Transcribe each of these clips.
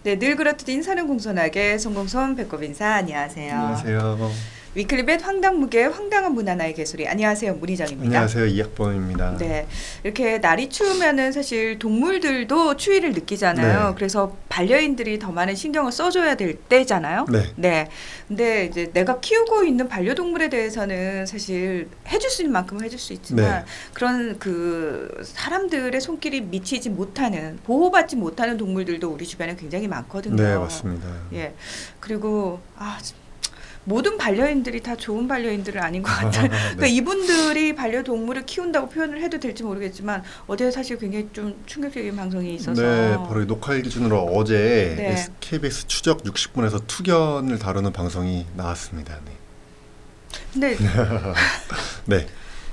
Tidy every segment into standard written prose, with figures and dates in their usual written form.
네, 늘 그렇듯 인사는 공손하게 송공손 배꼽 인사. 안녕하세요. 안녕하세요. 위클리벳 황당무계 황당한 문화나의 개소리. 안녕하세요, 문희정입니다. 안녕하세요. 이학범입니다. 네, 이렇게 날이 추우면은 사실 동물들도 추위를 느끼잖아요. 네. 그래서 반려인들이 더 많은 신경을 써줘야 될 때잖아요. 네. 네. 근데 이제 내가 키우고 있는 반려동물에 대해서는 사실 해줄 수 있는 만큼은 해줄 수 있지만 네. 그런 그 사람들의 손길이 미치지 못하는 보호받지 못하는 동물들도 우리 주변에 굉장히 많거든요. 네, 맞습니다. 예. 그리고 모든 반려인들이 다 좋은 반려인들은 아닌 것 같아요. 그러니까 네. 이분들이 반려동물을 키운다고 표현을 해도 될지 모르겠지만 어제 사실 굉장히 좀 충격적인 방송이 있어서 네, 바로 이 녹화일 기준으로 어제 네. KBS 추적 60분에서 투견을 다루는 방송이 나왔습니다. 근데 네.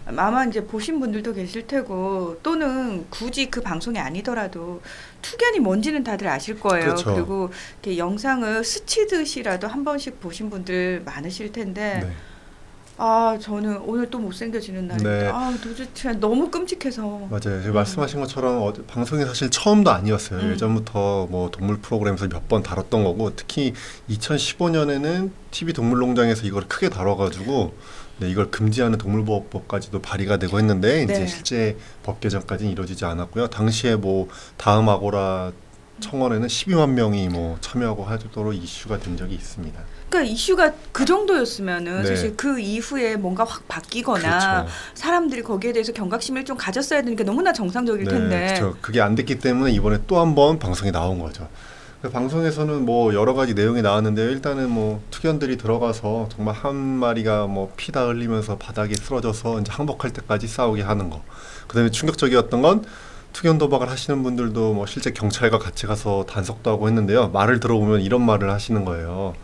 아마 이제 보신 분들도 계실 테고 또는 굳이 그 방송이 아니더라도 투견이 뭔지는 다들 아실 거예요. 그렇죠. 그리고 이렇게 영상을 스치듯이라도 한 번씩 보신 분들 많으실 텐데 네. 저는 오늘 또 못생겨지는 날인데 네. 도대체 너무 끔찍해서 맞아요. 제가 말씀하신 것처럼 방송이 사실 처음도 아니었어요. 예전부터 뭐 동물 프로그램에서 몇 번 다뤘던 거고, 특히 2015년에는 TV 동물농장에서 이걸 크게 다뤄가지고 이걸 금지하는 동물보호법까지도 발의가 되고 했는데 네. 이제 실제 법 개정까지는 이루어지지 않았고요. 당시에 뭐 다음 아고라 청원에는 12만 명이 뭐 참여하고 하도록 이슈가 된 적이 있습니다. 그러니까 이슈가 그 정도였으면은 네. 사실 그 이후에 뭔가 확 바뀌거나 그렇죠. 사람들이 거기에 대해서 경각심을 좀 가졌어야 되는 게 너무나 정상적일 텐데. 그렇죠. 그게 안 됐기 때문에 이번에 또 한 번 방송에 나온 거죠. 그 방송에서는 뭐 여러 가지 내용이 나왔는데요. 일단은 뭐 투견들이 들어가서 정말 한 마리가 뭐 피 다 흘리면서 바닥에 쓰러져서 이제 항복할 때까지 싸우게 하는 거. 그다음에 충격적이었던 건 투견 도박을 하시는 분들도 뭐 실제 경찰과 같이 가서 단속도 하고 했는데요. 말을 들어보면 이런 말을 하시는 거예요.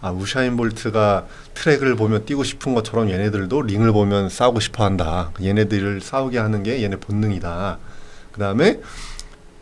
우샤인 볼트가 트랙을 보면 뛰고 싶은 것처럼 얘네들도 링을 보면 싸우고 싶어 한다. 얘네들을 싸우게 하는 게 얘네 본능이다. 그 다음에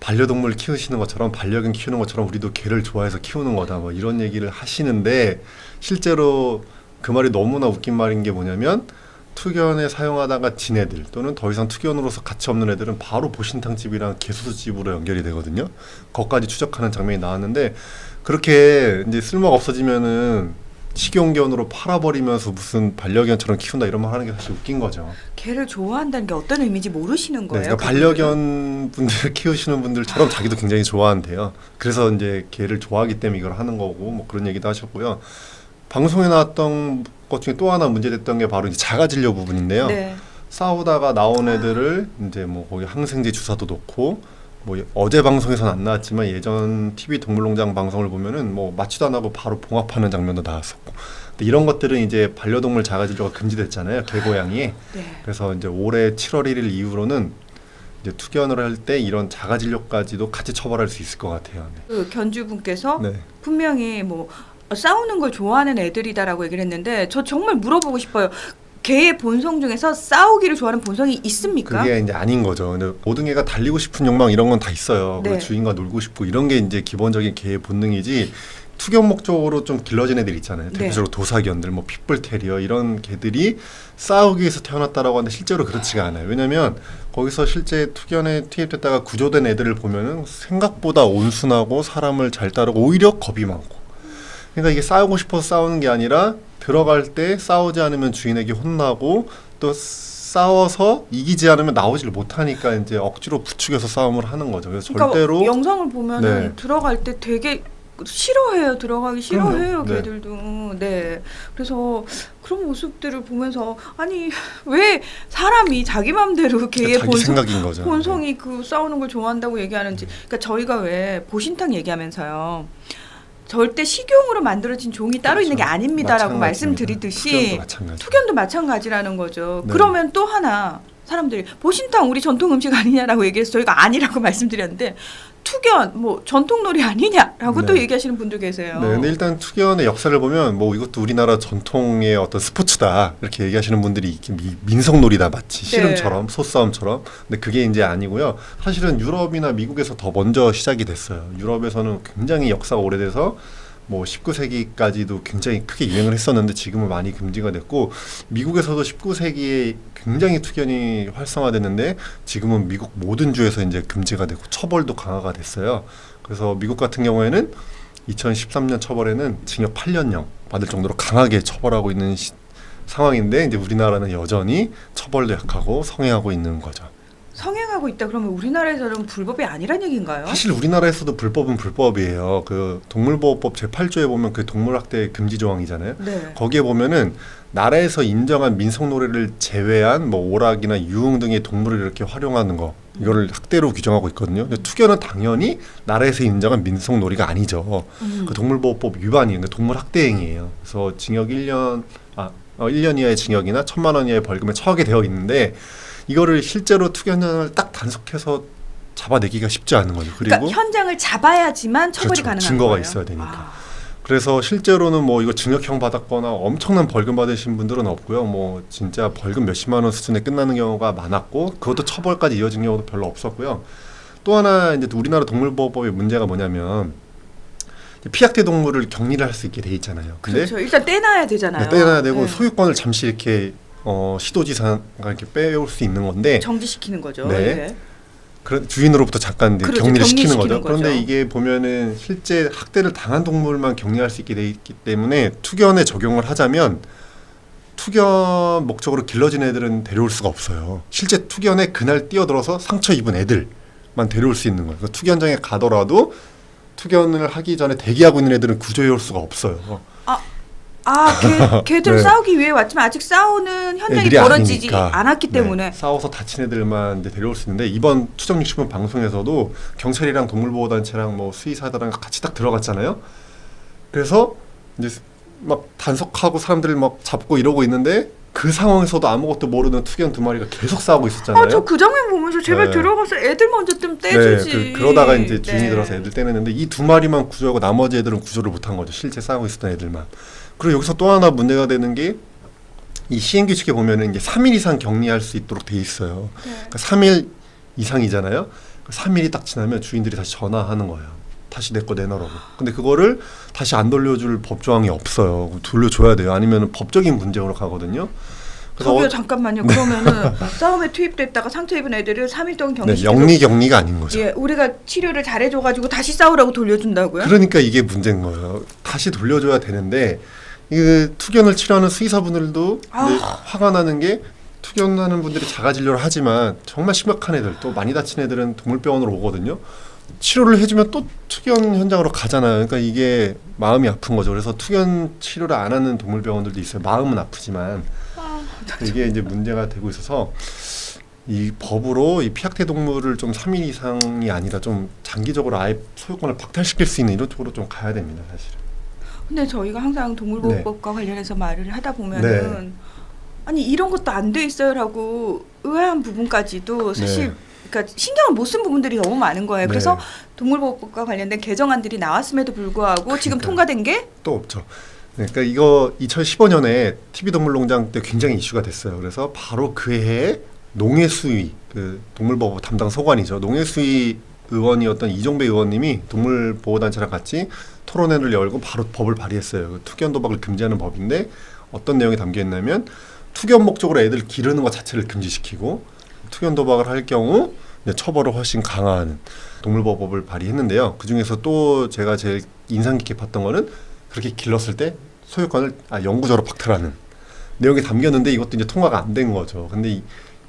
반려동물 키우시는 것처럼, 반려견 키우는 것처럼 우리도 개를 좋아해서 키우는 거다. 뭐 이런 얘기를 하시는데, 실제로 그 말이 너무나 웃긴 말인 게 뭐냐면, 투견에 사용하다가 진 애들 또는 더 이상 투견으로서 가치 없는 애들은 바로 보신탕집이랑 개수수집으로 연결이 되거든요. 거기까지 추적하는 장면이 나왔는데, 그렇게 이제 쓸모가 없어지면은 식용견으로 팔아버리면서 무슨 반려견처럼 키운다 이런 말 하는 게 사실 웃긴 거죠. 개를 좋아한다는 게 어떤 의미인지 모르시는 네, 거예요. 그러니까 반려견 분들 키우시는 분들처럼 자기도 굉장히 좋아한대요. 그래서 이제 개를 좋아하기 때문에 이걸 하는 거고 뭐 그런 얘기도 하셨고요. 방송에 나왔던 것 중에 또 하나 문제됐던 게 바로 이제 자가진료 부분인데요. 네. 싸우다가 나온 애들을 이제 뭐 거기 항생제 주사도 놓고, 뭐 어제 방송에서는 안 나왔지만 예전 TV 동물농장 방송을 보면은 뭐 마취도 안 하고 바로 봉합하는 장면도 나왔었고, 근데 이런 것들은 이제 반려동물 자가진료가 금지됐잖아요, 개고양이. 네. 그래서 이제 올해 7월 1일 이후로는 이제 투견을 할 때 이런 자가진료까지도 같이 처벌할 수 있을 것 같아요. 네. 그 견주분께서 네. 분명히 뭐 싸우는 걸 좋아하는 애들이다라고 얘기를 했는데 저 정말 물어보고 싶어요. 개의 본성 중에서 싸우기를 좋아하는 본성이 있습니까? 그게 이제 아닌 거죠. 근데 모든 개가 달리고 싶은 욕망 이런 건 다 있어요. 네. 그리고 주인과 놀고 싶고 이런 게 이제 기본적인 개의 본능이지, 투견 목적으로 좀 길러진 애들 있잖아요. 대표적으로 도사견들, 뭐 핏불 테리어 이런 개들이 싸우기 위해서 태어났다라고 하는데 실제로 그렇지가 않아요. 왜냐면 거기서 실제 투견에 투입됐다가 구조된 애들을 보면은 생각보다 온순하고 사람을 잘 따르고 오히려 겁이 많고. 그러니까 이게 싸우고 싶어서 싸우는 게 아니라 들어갈 때 싸우지 않으면 주인에게 혼나고, 또 싸워서 이기지 않으면 나오지를 못하니까 이제 억지로 부추겨서 싸움을 하는 거죠. 그래서 그러니까 절대로 영상을 보면은 네. 들어갈 때 되게 싫어해요. 들어가기 싫어해요. 그럼요. 네. 걔들도. 네. 그래서 그런 모습들을 보면서 아니 왜 사람이 자기 맘대로 걔의 자기 생각인 거죠. 본성이 그 싸우는 걸 좋아한다고 얘기하는지. 그러니까 저희가 왜 보신탕 얘기하면서요. 절대 식용으로 만들어진 종이 따로 있는 게 아닙니다라고 말씀드리듯이 투견도 마찬가지라는 거죠. 네. 그러면 또 하나 사람들이 보신탕 우리 전통 음식 아니냐라고 얘기해서 저희가 아니라고 말씀드렸는데 투견 뭐 전통놀이 아니냐라고 네. 또 얘기하시는 분들 계세요. 네, 근데 일단 투견의 역사를 보면 뭐 이것도 우리나라 전통의 어떤 스포츠다 이렇게 얘기하시는 분들이 이렇게 민속놀이다 마치 씨름처럼 소싸움처럼. 근데 그게 이제 아니고요. 사실은 유럽이나 미국에서 더 먼저 시작이 됐어요. 유럽에서는 굉장히 역사가 오래돼서 뭐 19세기까지도 굉장히 크게 유행을 했었는데 지금은 많이 금지가 됐고 미국에서도 19세기에 굉장히 투견이 활성화됐는데 지금은 미국 모든 주에서 이제 금지가 되고 처벌도 강화가 됐어요. 그래서 미국 같은 경우에는 2013년 처벌에는 징역 8년형 받을 정도로 강하게 처벌하고 있는 상황인데 이제 우리나라는 여전히 처벌도 약하고 성행하고 있는 거죠. 성행하고 있다 그러면 우리나라에서는 불법이 아니란 얘기인가요? 사실 우리나라에서도 불법은 불법이에요. 그 동물보호법 제8조에 보면 그 동물학대 금지 조항이잖아요. 네. 거기에 보면은 나라에서 인정한 민속놀이를 제외한 뭐 오락이나 유흥 등의 동물을 이렇게 활용하는 거 이거를 학대로 규정하고 있거든요. 근데 투견은 당연히 나라에서 인정한 민속놀이가 아니죠. 그 동물보호법 위반이에요. 그러니까 동물 학대 행위예요. 그래서 징역 1년 1년 이하의 징역이나 1,000만 원 이하의 벌금에 처하게 되어 있는데 이거를 실제로 투견을 딱 단속해서 잡아내기가 쉽지 않은 거죠. 그리고 그러니까 현장을 잡아야지만 처벌이 그렇죠. 가능한 증거가 거예요. 있어야 되니까. 그래서 실제로는 뭐 이거 징역형 받았거나 엄청난 벌금 받으신 분들은 없고요. 뭐 진짜 벌금 몇십만 원 수준에 끝나는 경우가 많았고 그것도 처벌까지 이어진 경우도 별로 없었고요. 또 하나 이제 우리나라 동물보호법의 문제가 뭐냐면 피학대 동물을 격리를 할 수 있게 돼 있잖아요. 근데 그렇죠. 일단 떼놔야 되잖아요. 네, 떼놔야 되고 네. 소유권을 잠시 이렇게 시도지사가 이렇게 빼올 수 있는 건데 정지시키는 거죠. 네. 예. 그런 주인으로부터 잠깐 그렇죠. 격리를 시키는 거죠. 격리시키는 거죠. 그런데 이게 보면은 실제 학대를 당한 동물만 격리할 수 있게 돼 있기 때문에 투견에 적용을 하자면 투견 목적으로 길러진 애들은 데려올 수가 없어요. 실제 투견에 그날 뛰어들어서 상처 입은 애들만 데려올 수 있는 거예요. 그러니까 투견장에 가더라도 투견을 하기 전에 대기하고 있는 애들은 구조해 올 수가 없어요. 걔들 네. 싸우기 위해 왔지만 아직 싸우는 현장이 애들이 벌어지지 아니니까. 않았기 때문에 네, 싸워서 다친 애들만 이제 데려올 수 있는데 이번 추적 60분 방송에서도 경찰이랑 동물보호단체랑 뭐 수의사들랑 같이 딱 들어갔잖아요. 그래서 이제 막 단속하고 사람들 막 잡고 이러고 있는데 그 상황에서도 아무것도 모르는 투견 두 마리가 계속 싸우고 있었잖아요. 저 그 장면 보면서 제발 네. 들어가서 애들 먼저 좀 떼주지. 네, 그러다가 이제 주인이 네. 들어서 애들 떼냈는데 이 두 마리만 구조하고 나머지 애들은 구조를 못한 거죠. 실제 싸우고 있었던 애들만. 그리고 여기서 또 하나 문제가 되는 게 이 시행규칙에 보면은 이제 3일 이상 격리할 수 있도록 돼 있어요. 네. 그러니까 3일 이상이잖아요. 3일이 딱 지나면 주인들이 다시 전화하는 거예요. 다시 내 거 내놔라고. 근데 그거를 다시 안 돌려줄 법조항이 없어요. 돌려줘야 돼요. 아니면 법적인 문제로 가거든요. 저기요 잠깐만요. 그러면은 싸움에 투입됐다가 상처 입은 애들을 3일 동안 네, 격리시켜. 영리 격리가 아닌 거죠. 예, 우리가 치료를 잘해줘가지고 다시 싸우라고 돌려준다고요? 그러니까 이게 문제인 거예요. 다시 돌려줘야 되는데 이 투견을 치료하는 수의사분들도 이제 화가 나는 게 투견하는 분들이 자가진료를 하지만 정말 심각한 애들 또 많이 다친 애들은 동물병원으로 오거든요. 치료를 해주면 또 투견 현장으로 가잖아요. 그러니까 이게 마음이 아픈 거죠. 그래서 투견 치료를 안 하는 동물병원들도 있어요. 마음은 아프지만 이게 이제 문제가 되고 있어서 이 법으로 이 피학대 동물을 좀 3일 이상이 아니라 좀 장기적으로 아예 소유권을 박탈시킬 수 있는 이런 쪽으로 좀 가야 됩니다, 사실은. 근데 저희가 항상 동물보호법과 관련해서 말을 하다 보면은 아니 이런 것도 안 돼 있어요라고 의아한 부분까지도 사실 그러니까 신경을 못 쓴 부분들이 너무 많은 거예요. 그래서 동물보호법과 관련된 개정안들이 나왔음에도 불구하고 지금 통과된 게 또 없죠. 그러니까 이거 2015년에 TV동물농장 때 굉장히 이슈가 됐어요. 그래서 바로 그 해에 농해수위 그 동물보호 담당 소관이죠. 농해수위 의원이었던 이종배 의원님이 동물보호단체랑 같이 토론회를 열고 바로 법을 발의했어요. 그 투견 도박을 금지하는 법인데 어떤 내용이 담겨 있냐면 투견 목적으로 애들 기르는 것 자체를 금지시키고 투견 도박을 할 경우 이제 처벌을 훨씬 강화하는 동물보호법을 발의했는데요. 그 중에서 또 제가 제일 인상 깊게 봤던 거는 그렇게 길렀을 때 소유권을 영구적으로 박탈하는 내용이 담겼는데 이것도 이제 통과가 안 된 거죠. 근데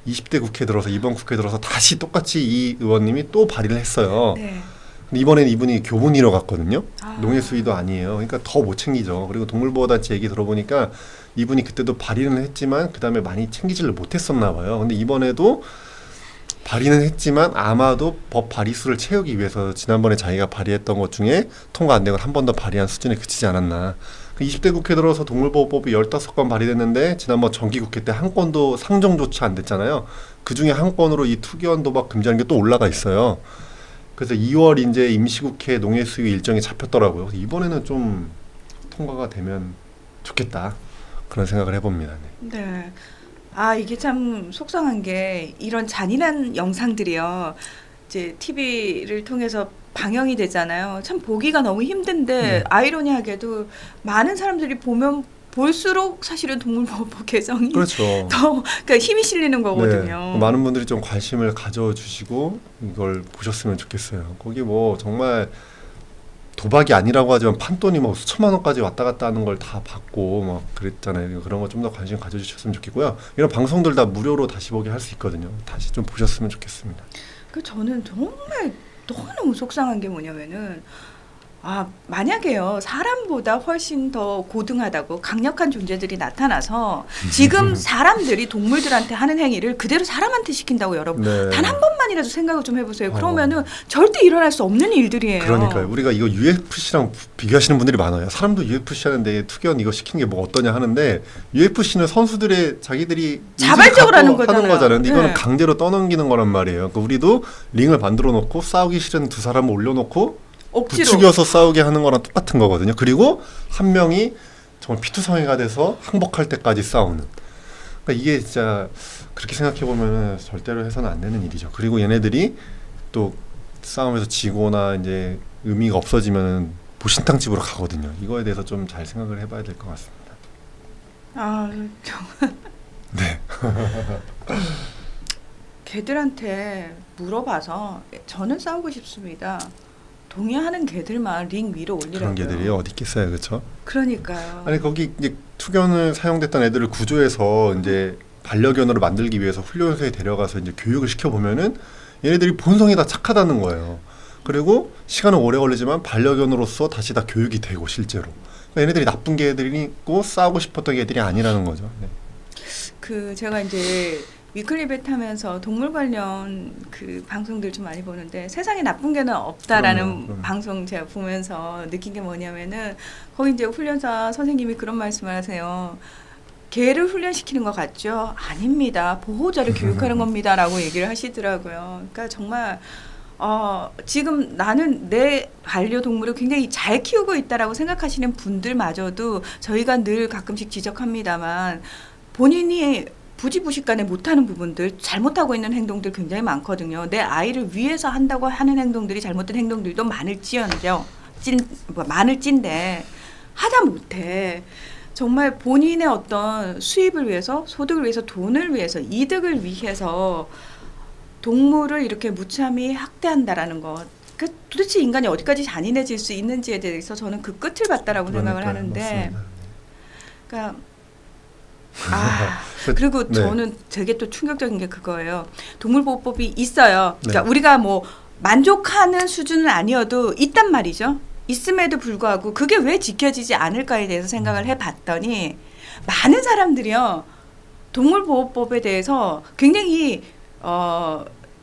20대 국회 들어서 이번 국회 들어서 다시 똑같이 이 의원님이 또 발의를 했어요. 네. 근데 이번에는 이분이 교문이러 갔거든요. 농해수위도 아니에요. 그러니까 더 못 챙기죠. 그리고 동물보호단체 얘기 들어보니까 이분이 그때도 발의는 했지만 그 다음에 많이 챙기지를 못했었나 봐요. 근데 이번에도 발의는 했지만 아마도 법 발의수를 채우기 위해서 지난번에 자기가 발의했던 것 중에 통과 안 된 걸 한 번 더 발의한 수준에 그치지 않았나. 20대 국회 들어서 동물보호법이 15건 발의됐는데 지난번 정기국회 때 한 건도 상정조차 안 됐잖아요. 그 중에 한 건으로 이 투견 도박 금지하는 게 또 올라가 있어요. 그래서 2월 이제 임시국회 농해수위 일정이 잡혔더라고요. 그래서 이번에는 좀 통과가 되면 좋겠다. 그런 생각을 해봅니다. 네. 이게 참 속상한 게 이런 잔인한 영상들이요. 이제 TV를 통해서 방영이 되잖아요. 참 보기가 너무 힘든데 네. 아이러니하게도 많은 사람들이 보면 볼수록 사실은 동물보호법 개정이 그렇죠. 더 그러니까 힘이 실리는 거거든요. 네. 많은 분들이 좀 관심을 가져주시고 이걸 보셨으면 좋겠어요. 거기 뭐 정말 도박이 아니라고 하지만 판돈이 뭐 수천만 원까지 왔다 갔다 하는 걸 다 받고 막 그랬잖아요. 그런 거 좀 더 관심 가져주셨으면 좋겠고요. 이런 방송들 다 무료로 다시 보게 할 수 있거든요. 다시 좀 보셨으면 좋겠습니다. 그 저는 정말 너무 속상한 게 뭐냐면은 만약에요 사람보다 훨씬 더 고등하다고 강력한 존재들이 나타나서 지금 사람들이 동물들한테 하는 행위를 그대로 사람한테 시킨다고 여러분 네. 단 한 번만이라도 생각을 좀 해보세요. 그러면은 절대 일어날 수 없는 일들이에요. 그러니까요. 우리가 이거 UFC랑 비교하시는 분들이 많아요. 사람도 UFC 하는데 투견 이거 시키는 게 뭐 어떠냐 하는데 UFC는 선수들의 자기들이 자발적으로 하는 거잖아요. 근데 이거는 네. 강제로 떠넘기는 거란 말이에요. 그러니까 우리도 링을 만들어 놓고 싸우기 싫은 두 사람을 올려놓고 억지로 부추겨서 싸우게 하는 거랑 똑같은 거거든요. 그리고 한 명이 정말 피투성이가 돼서 항복할 때까지 싸우는. 그러니까 이게 진짜 그렇게 생각해 보면 절대로 해서는 안 되는 일이죠. 그리고 얘네들이 또 싸움에서 지거나 이제 의미가 없어지면 보신탕집으로 가거든요. 이거에 대해서 좀 잘 생각을 해봐야 될 것 같습니다. 정말 네. 개들한테 물어봐서 저는 싸우고 싶습니다. 동의하는 개들만 링 위로 올리라고요. 그런 개들이 어디 있겠어요, 그렇죠? 그러니까요. 아니 거기 이제 투견을 사용됐던 애들을 구조해서 이제 반려견으로 만들기 위해서 훈련소에 데려가서 이제 교육을 시켜 보면은 얘네들이 본성이 다 착하다는 거예요. 그리고 시간은 오래 걸리지만 반려견으로서 다시 다 교육이 되고 실제로. 그러니까 얘네들이 나쁜 개들이 있고 싸우고 싶었던 개들이 아니라는 거죠. 네. 그 제가 이제 위클리벳 하면서 동물 관련 그 방송들 좀 많이 보는데 세상에 나쁜 개는 없다라는 그럼요. 방송 제가 보면서 느낀 게 뭐냐면은 거기 이제 훈련사 선생님이 그런 말씀을 하세요. 개를 훈련시키는 것 같죠? 아닙니다. 보호자를 교육하는 겁니다라고 얘기를 하시더라고요. 그러니까 정말 지금 나는 내 반려동물을 굉장히 잘 키우고 있다라고 생각하시는 분들마저도 저희가 늘 가끔씩 지적합니다만 본인이 부지부식간에 못하는 부분들, 잘못하고 있는 행동들 굉장히 많거든요. 내 아이를 위해서 한다고 하는 행동들이 잘못된 행동들도 많을지언정, 많을진데 하다 못해 정말 본인의 어떤 수입을 위해서, 소득을 위해서, 돈을 위해서, 이득을 위해서 동물을 이렇게 무참히 학대한다라는 것. 그 도대체 인간이 어디까지 잔인해질 수 있는지에 대해서 저는 그 끝을 봤다라고 생각을 하는데, 맞습니다. 그러니까 그리고 네. 저는 되게 또 충격적인 게 그거예요. 동물보호법이 있어요. 그러니까 네. 우리가 뭐 만족하는 수준은 아니어도 있단 말이죠. 있음에도 불구하고 그게 왜 지켜지지 않을까에 대해서 생각을 해봤더니 많은 사람들이요. 동물보호법에 대해서 굉장히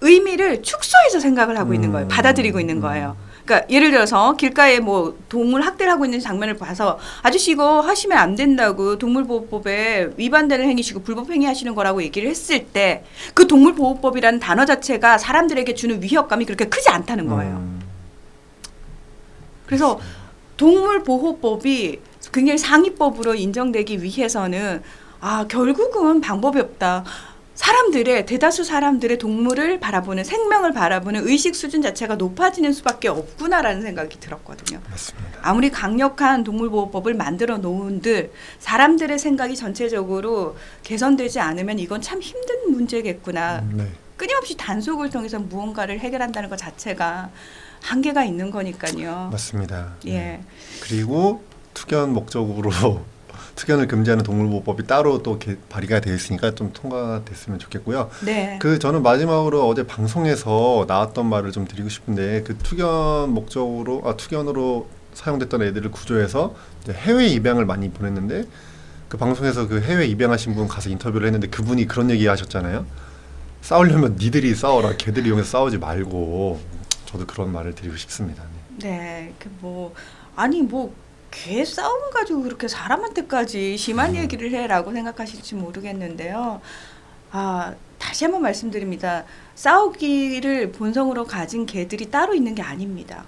의미를 축소해서 생각을 하고 있는 거예요. 받아들이고 있는 거예요. 그러니까 예를 들어서 길가에 뭐 동물 학대를 하고 있는 장면을 봐서 아저씨 이거 하시면 안 된다고 동물보호법에 위반되는 행위시고 불법 행위하시는 거라고 얘기를 했을 때 그 동물보호법이라는 단어 자체가 사람들에게 주는 위협감이 그렇게 크지 않다는 거예요. 그래서 동물보호법이 굉장히 상위법으로 인정되기 위해서는 결국은 방법이 없다. 대다수 사람들의 동물을 바라보는, 생명을 바라보는 의식 수준 자체가 높아지는 수밖에 없구나라는 생각이 들었거든요. 맞습니다. 아무리 강력한 동물보호법을 만들어 놓은들 사람들의 생각이 전체적으로 개선되지 않으면 이건 참 힘든 문제겠구나. 네. 끊임없이 단속을 통해서 무언가를 해결한다는 것 자체가 한계가 있는 거니까요. 맞습니다. 예. 그리고 투견 목적으로 투견을 금지하는 동물보호법이 따로 또 발의가 되어 있으니까 좀 통과됐으면 좋겠고요. 네. 저는 마지막으로 어제 방송에서 나왔던 말을 좀 드리고 싶은데 그 투견으로 사용됐던 애들을 구조해서 이제 해외 입양을 많이 보냈는데 그 방송에서 그 해외 입양하신 분 가서 인터뷰를 했는데 그분이 그런 얘기 하셨잖아요. 싸우려면 니들이 싸워라. 걔들 이용해서 싸우지 말고. 저도 그런 말을 드리고 싶습니다. 네. 개 싸움 가지고 그렇게 사람한테까지 심한 얘기를 해라고 생각하실지 모르겠는데요. 다시 한번 말씀드립니다. 싸우기를 본성으로 가진 개들이 따로 있는 게 아닙니다.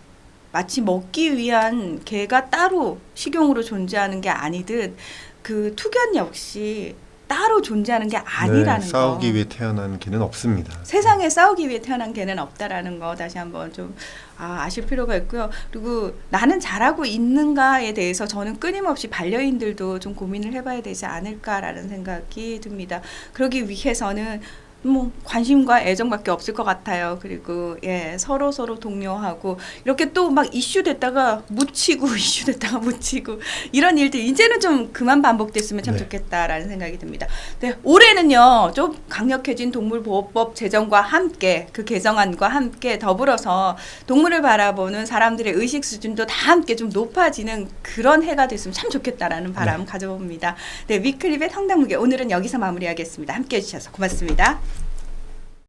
마치 먹기 위한 개가 따로 식용으로 존재하는 게 아니듯 그 투견 역시 따로 존재하는 게 아니라는 거. 싸우기 위해 태어난 개는 없습니다. 세상에 싸우기 위해 태어난 개는 없다라는 거 다시 한번 좀 아실 필요가 있고요. 그리고 나는 잘하고 있는가에 대해서 저는 끊임없이 반려인들도 좀 고민을 해봐야 되지 않을까라는 생각이 듭니다. 그러기 위해서는 뭐 관심과 애정밖에 없을 것 같아요. 그리고 서로 동료하고 이렇게 또 막 이슈 됐다가 묻히고 이슈 됐다가 묻히고 이런 일들 이제는 좀 그만 반복됐으면 참 좋겠다라는 생각이 듭니다. 네, 올해는요 좀 강력해진 동물보호법 제정과 함께 그 개정안과 함께 더불어서 동물을 바라보는 사람들의 의식 수준도 다 함께 좀 높아지는 그런 해가 됐으면 참 좋겠다라는 바람 가져봅니다. 네, 위클립의 성당무게 오늘은 여기서 마무리하겠습니다. 함께해 주셔서 고맙습니다.